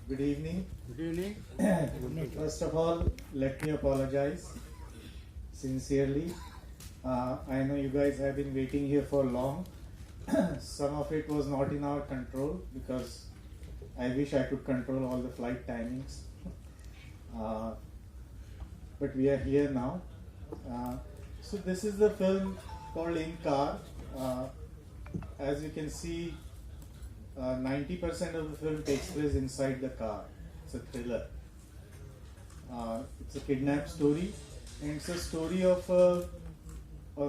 Good evening. Good evening. First of all, let me apologize sincerely. I know you guys have been waiting here for long. Some of it was not in our control because I wish I could control all the flight timings. But we are here now. So this is the film called In Car. As you can see, 90% of the film takes place inside the car. It's a thriller. It's a kidnap story, and it's a story of a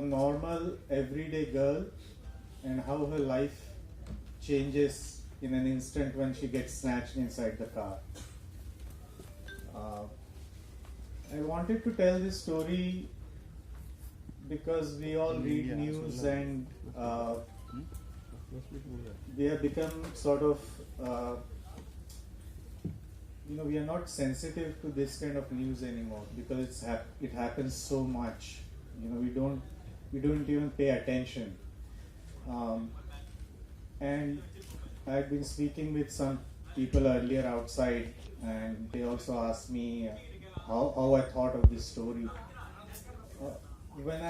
normal, everyday girl and how her life changes in an instant when she gets snatched inside the car. I wanted to tell this story because we all read news and we have become sort of, we are not sensitive to this kind of news anymore because it happens so much. We don't even pay attention. And I've been speaking with some people earlier outside, and they also asked me how I thought of this story. When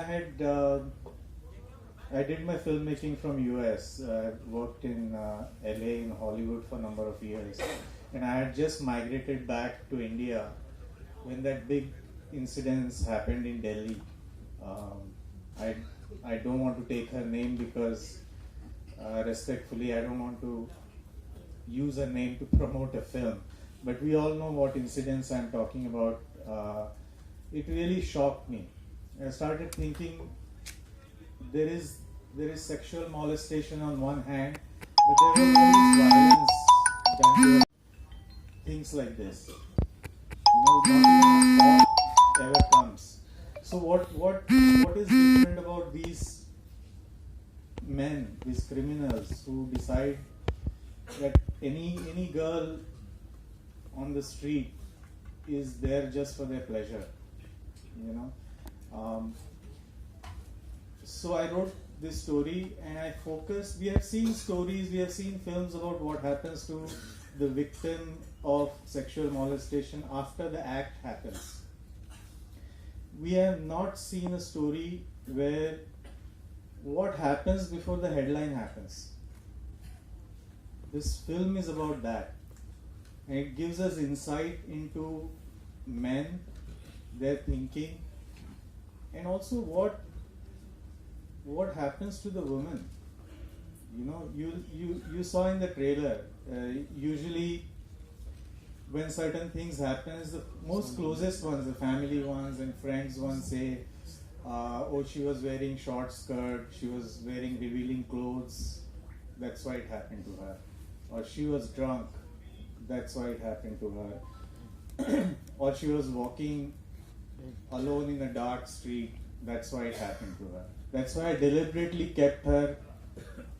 I did my filmmaking from US. I worked in LA, in Hollywood for a number of years, and I had just migrated back to India when that big incidents happened in Delhi. I don't want to take her name because respectfully I don't want to use her name to promote a film, but we all know what incidents I'm talking about. It really shocked me. I started thinking there is sexual molestation on one hand, but there was all this violence done to things like this. Not even a thought ever comes. So what is different about these men, these criminals who decide that any girl on the street is there just for their pleasure, So I wrote this story and I focused. We have seen stories, we have seen films about what happens to the victim of sexual molestation after the act happens. We have not seen a story where what happens before the headline happens. This film is about that. And it gives us insight into men, their thinking, and also what happens to the woman. You saw in the trailer, usually when certain things happens, the most closest ones, the family ones and friends ones say, oh, she was wearing short skirt, she was wearing revealing clothes, that's why it happened to her. Or she was drunk, that's why it happened to her. Or she was walking alone in a dark street, that's why it happened to her. That's why I deliberately kept her,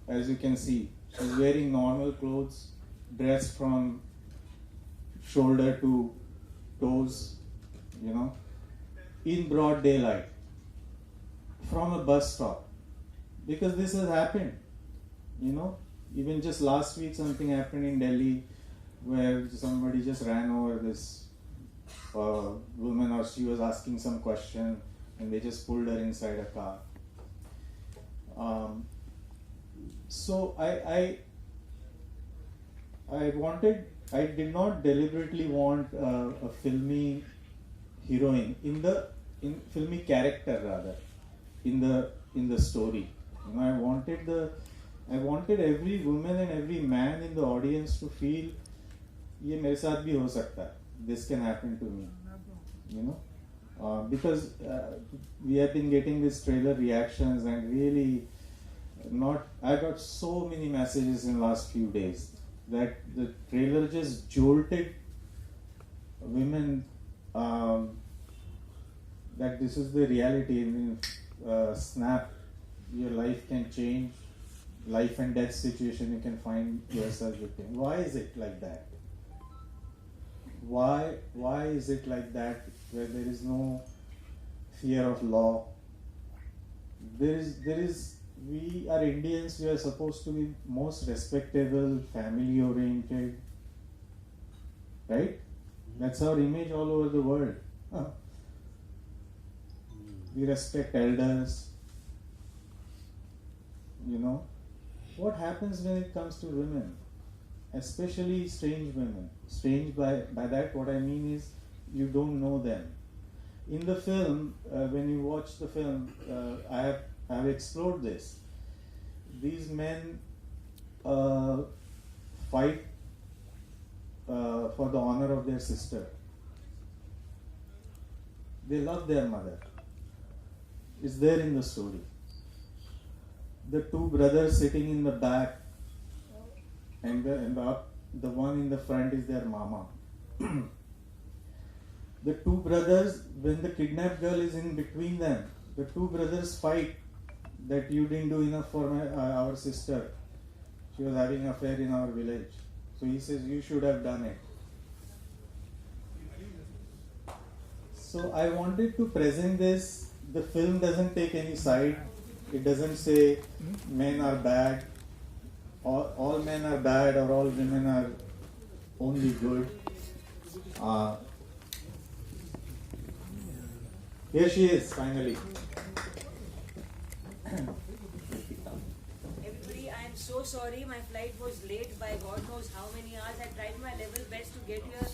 as you can see, she's wearing normal clothes, dressed from shoulder to toes, in broad daylight, from a bus stop. Because this has happened, even just last week something happened in Delhi where somebody just ran over this woman, or she was asking some question and they just pulled her inside a car. So I did not deliberately want a filmy heroine in filmy character rather in the story. I wanted every woman and every man in the audience to feel, ये मेरे साथ भी हो सकता है. This can happen to me. Because we have been getting these trailer reactions and really I got so many messages in the last few days that the trailer just jolted women that this is the reality. Snap, your life can change, life and death situation you can find yourself within. Why is it like that? Why is it like that where there is no fear of law? We are Indians, we are supposed to be most respectable, family oriented, right? That's our image all over the world. Huh. We respect elders. You know, what happens when it comes to women, especially strange women? Strange by that, what I mean is you don't know them. In the film, when you watch the film, I have explored this. These men fight for the honor of their sister. They love their mother. It's there in the story. The two brothers sitting in the back, and the one in the front is their mama. The two brothers, when the kidnapped girl is in between them, the two brothers fight that you didn't do enough for our sister. She was having an affair in our village. So he says, you should have done it. So I wanted to present this. The film doesn't take any side. It doesn't say men are bad, or all men are bad, or all women are only good. Here she is, finally. Everybody, I am so sorry. My flight was late by God knows how many hours. I tried my level best to get here.